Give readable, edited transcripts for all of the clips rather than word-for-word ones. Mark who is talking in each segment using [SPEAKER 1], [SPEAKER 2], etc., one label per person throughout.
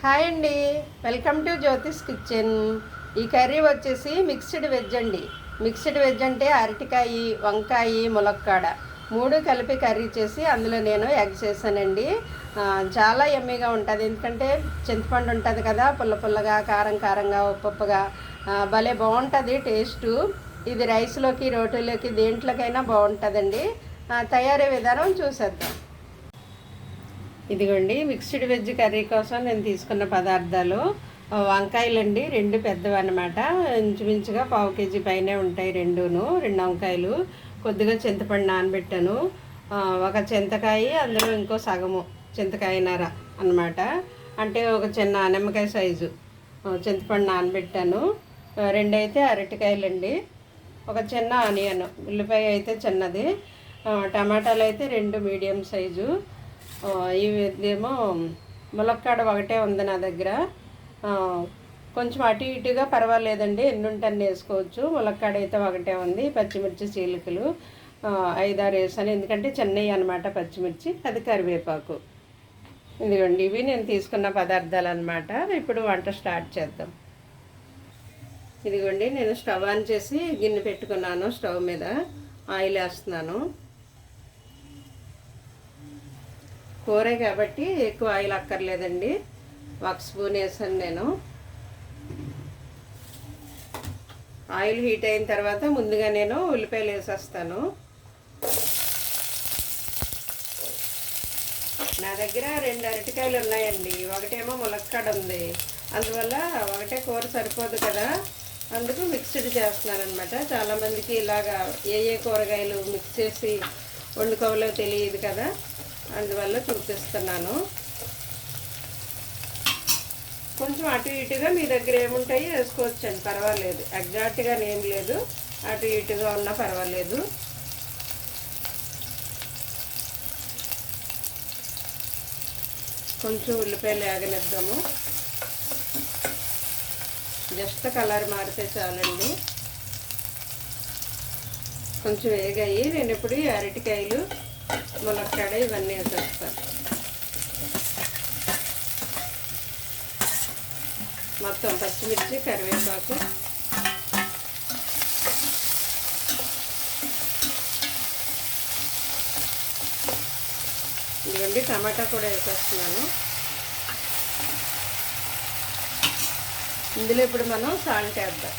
[SPEAKER 1] Hi అండి, welcome to Jyothish kitchen. ఈ curry వచ్చేసి మిక్స్డ్ వెజ్ అండి. మిక్స్డ్ వెజ్ అంటే అరటికాయ, వంకాయ, ములక్కాడ మూడు కలిపి కర్రీ చేసి అందులో నేను ఎగ్ చేశానండి. చాలా ఎమ్మీగా ఉంటుంది. ఎందుకంటే చింతపండు ఉంటుంది కదా, పుల్ల పుల్లగా, కారం కారంగా, ఉప్పుగా భలే బాగుంటుంది టేస్టు. ఇది రైస్లోకి, రోటీలోకి, దేంట్లోకైనా బాగుంటుందండి. తయారీ విధానం చూసేద్దాం. ఇదిగోండి, మిక్స్డ్ వెజ్ కర్రీ కోసం నేను తీసుకున్న పదార్థాలు వంకాయలండి, రెండు పెద్దవి అన్నమాట. ఇంచుమించుగా పావు కేజీ పైనే ఉంటాయి రెండు వంకాయలు. కొద్దిగా చింతపండు నానబెట్టాను. ఒక చింతకాయ, అందులో ఇంకో సగము చింతకాయనర అన్నమాట. అంటే ఒక చిన్న నిమ్మకాయ సైజు చింతపండు నానబెట్టాను. రెండైతే అరటికాయలండి, ఒక చిన్న ఆనియన్, ఉల్లిపాయ అయితే చిన్నది, టమాటాలు అయితే రెండు మీడియం సైజు. ఇదేమో ములక్కాడ ఒకటే ఉంది నా దగ్గర. కొంచెం అటు ఇటుగా పర్వాలేదండి, ఎన్నుంటని వేసుకోవచ్చు. ములక్కాడ అయితే ఒకటే ఉంది. పచ్చిమిర్చి చీలికలు 5-6 వేసాను, ఎందుకంటే చిన్నవి అనమాట పచ్చిమిర్చి. అది కరివేపాకు. ఇదిగోండి, ఇవి నేను తీసుకున్న పదార్థాలు అనమాట. ఇప్పుడు వంట స్టార్ట్ చేద్దాం. ఇదిగోండి, నేను స్టవ్ ఆన్ చేసి గిన్నె పెట్టుకున్నాను. స్టవ్ మీద ఆయిల్ వేస్తున్నాను. కూర కాబట్టి ఎక్కువ ఆయిల్ అక్కర్లేదండి, 1 స్పూన్ వేసాను నేను. ఆయిల్ హీట్ అయిన తర్వాత ముందుగా నేను ఉల్లిపాయలు వేసేస్తాను. నా దగ్గర 2 అరటికాయలు ఉన్నాయండి, ఒకటేమో ములక్కాడ ఉంది. అందువల్ల ఒకటే కూర సరిపోదు కదా, అందుకు మిక్స్డ్ చేస్తున్నాను అనమాట. చాలామందికి ఇలాగా ఏ కూరగాయలు మిక్స్ చేసి వండుకోవాలో తెలియదు కదా, అందువల్ల చూపిస్తున్నాను. కొంచెం అటు ఇటుగా మీ దగ్గర ఏముంటాయి వేసుకోవచ్చండి, పర్వాలేదు. ఎగ్జాక్ట్గా ఏం లేదు, అటు ఇటుగా ఉన్నా పర్వాలేదు. కొంచెం ఉల్లిపాయలు వేగనిద్దాము. జస్ట్ కలర్ మారితే చాలండి. కొంచెం వేగాయి. నేను ఇప్పుడు ఈ అరటికాయలు, ములక్కాడ ఇవన్నీ వేసేస్తాను. మొత్తం పచ్చిమిర్చి, కరివేపాకు, ఇదిగోండి టమాటా కూడా వేసేస్తున్నాను. ఇందులో ఇప్పుడు మనం సాల్ట్ వేద్దాం.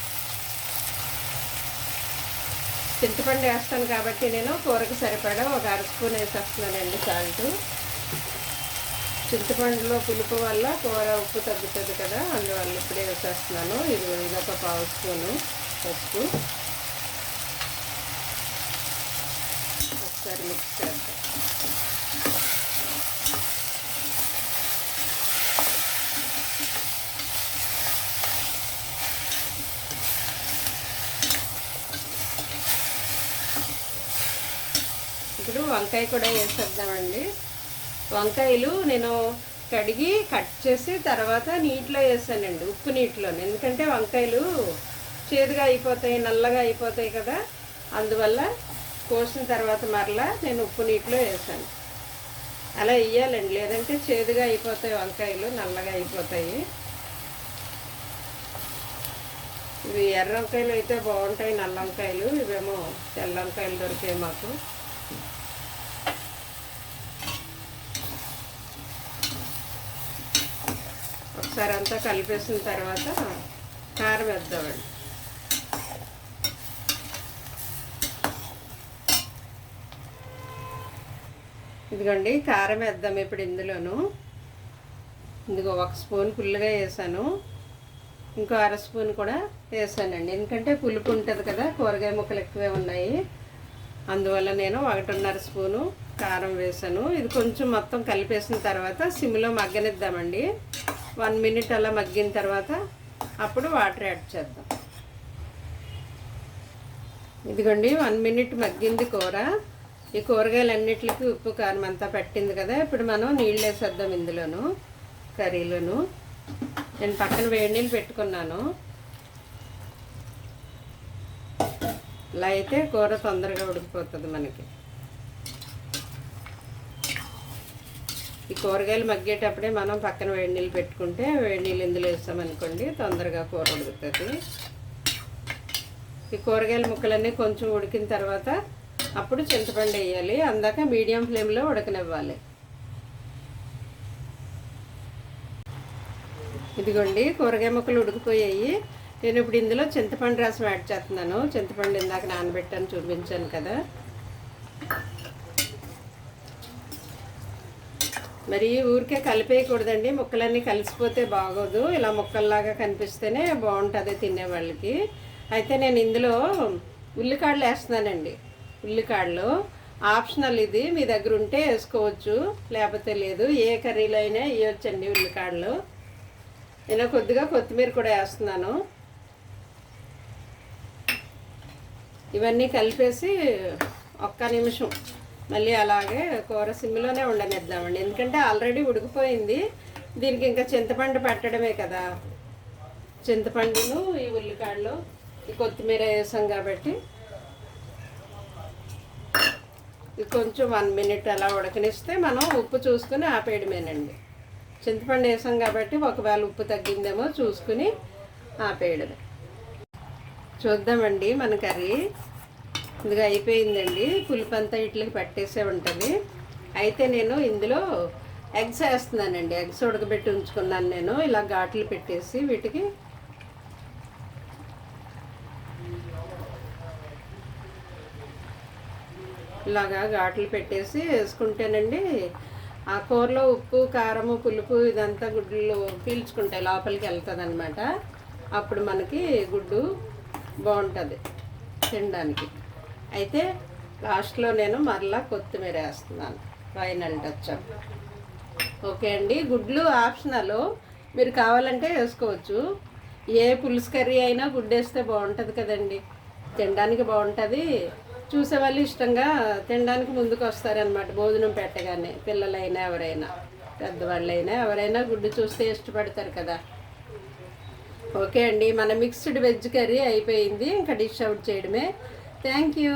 [SPEAKER 1] చింతపండు వేస్తాను కాబట్టి నేను కూరకు సరిపడా ఒక 1/2 స్పూన్ వేసేస్తున్నానండి సాల్ట్. చింతపండులో పులుపు వల్ల కూర ఉప్పు తగ్గుతుంది కదా, అందువల్ల ఇప్పుడే వేసేస్తున్నాను. ఇదొక 1/2 స్పూను పసుపు. ఒకసారి మిక్స్ చేద్దాం. ఇప్పుడు వంకాయ కూడా వేసేద్దామండి. వంకాయలు నేను కడిగి కట్ చేసి తర్వాత నీటిలో వేసానండి, ఉప్పు నీటిలో. ఎందుకంటే వంకాయలు చేదుగా అయిపోతాయి, నల్లగా అయిపోతాయి కదా, అందువల్ల కోసిన తర్వాత మరలా నేను ఉప్పు నీటిలో వేసాను. అలా వేయాలండి, లేదంటే చేదుగా అయిపోతాయి వంకాయలు, నల్లగా అయిపోతాయి. ఇవి ఎర్ర వంకాయలు అయితే బాగుంటాయి, నల్ల వంకాయలు ఇవేమో తెల్ల వంకాయలు దొరికాయి మాకు. ఒకసారి అంతా కలిపేసిన తర్వాత కారం వేద్దామండి. ఇదిగోండి కారం వేద్దాం ఇప్పుడు ఇందులోను. ఇందులో 1 స్పూన్ ఫుల్గా వేసాను, ఇంకో 1/2 స్పూన్ కూడా వేసానండి. ఎందుకంటే పులుపు ఉంటుంది కదా, కూరగాయ ముక్కలు ఎక్కువే ఉన్నాయి, అందువల్ల నేను 1.5 స్పూను కారం వేసాను. ఇది కొంచెం మొత్తం కలిపేసిన తర్వాత సిమ్లో మగ్గనిద్దామండి. 1 మినిట్ అలా మగ్గిన తర్వాత అప్పుడు వాటర్ యాడ్ చేద్దాం. ఇదిగోండి 1 మినిట్ మగ్గింది కూర. ఈ కూరగాయలన్నిటికీ ఉప్పు కారం అంతా పట్టింది కదా, ఇప్పుడు మనం నీళ్ళు వేసేద్దాం ఇందులోను, కర్రీలోను. నేను పక్కన వేడి నీళ్ళు పెట్టుకున్నాను. ఇలా అయితే కూర తొందరగా ఉడికిపోతుంది మనకి. ఈ కూరగాయలు మగ్గేటప్పుడే మనం పక్కన వేడి నీళ్ళు పెట్టుకుంటే వేడి నీళ్ళు ఇందులో వేస్తామనుకోండి తొందరగా కూర ఉడుకుతుంది. ఈ కూరగాయల ముక్కలన్నీ కొంచెం ఉడికిన తర్వాత అప్పుడు చింతపండు వేయాలి. అందాక మీడియం ఫ్లేమ్లో ఉడకనివ్వాలి. ఇదిగోండి కూరగాయ ముక్కలు ఉడికిపోయాయి. నేను ఇప్పుడు ఇందులో చింతపండు రసం యాడ్ చేస్తున్నాను. చింతపండు ఇందాక నానబెట్టాను, చూపించాను కదా. మరి ఊరికే కలిపేయకూడదండి, ముక్కలన్నీ కలిసిపోతే బాగోదు. ఇలా ముక్కల్లాగా కనిపిస్తేనే బాగుంటుంది తినేవాళ్ళకి. అయితే నేను ఇందులో ఉల్లికాడలు వేస్తున్నానండి. ఉల్లికాడలు ఆప్షనల్, ఇది మీ దగ్గర ఉంటే వేసుకోవచ్చు, లేకపోతే లేదు. ఏ కర్రీలో అయినా వేయొచ్చండి ఉల్లికాడలు. నేను కొద్దిగా కొత్తిమీర కూడా వేస్తున్నాను. ఇవన్నీ కలిపేసి ఒక్క నిమిషం మళ్ళీ అలాగే కూర సిమ్లోనే ఉండనిద్దామండి. ఎందుకంటే ఆల్రెడీ ఉడికిపోయింది. దీనికి ఇంకా చింతపండు పెట్టడమే కదా. చింతపండును ఈ ఉల్లికాడలు ఈ కొత్తిమీర వేసాం కాబట్టి ఇది కొంచెం 1 మినిట్ అలా ఉడకనిస్తే మనం ఉప్పు చూసుకుని ఆపేయడమేనండి. చింతపండు వేసాం కాబట్టి ఒకవేళ ఉప్పు తగ్గిందేమో చూసుకుని ఆపేయడమే. చూద్దామండి మన కర్రీ. ఇదిగా అయిపోయిందండి. పులుపు అంతా ఇట్లకి పట్టేసే ఉంటుంది. అయితే నేను ఇందులో ఎగ్స్ వేస్తున్నానండి. ఎగ్స్ ఉడకబెట్టి ఉంచుకున్నాను నేను. ఇలా ఘాట్లు పెట్టేసి వీటికి ఇలాగా ఘాట్లు పెట్టేసి వేసుకుంటేనండి ఆ కూరలో ఉప్పు కారము పులుపు ఇదంతా గుడ్లు పీల్చుకుంటాయి, లోపలికి వెళ్తుంది అనమాట. అప్పుడు మనకి గుడ్డు బాగుంటుంది తినడానికి. అయితే లాస్ట్లో నేను మరలా కొత్తిమీర వేస్తున్నాను, ఫైనల్ టచ్. ఓకే అండి, గుడ్లు ఆప్షనల్, మీరు కావాలంటే వేసుకోవచ్చు. ఏ పులుసు కర్రీ అయినా గుడ్డు వేస్తే బాగుంటుంది కదండి, తినడానికి బాగుంటుంది. చూసేవాళ్ళు ఇష్టంగా తినడానికి ముందుకు వస్తారనమాట. భోజనం పెట్టగానే పిల్లలైనా ఎవరైనా పెద్దవాళ్ళైనా ఎవరైనా గుడ్డు చూస్తే ఇష్టపడతారు కదా. ఓకే అండి, మన మిక్స్డ్ వెజ్ కర్రీ అయిపోయింది. ఇంకా డిష్ అవుట్ చేయడమే. Thank you.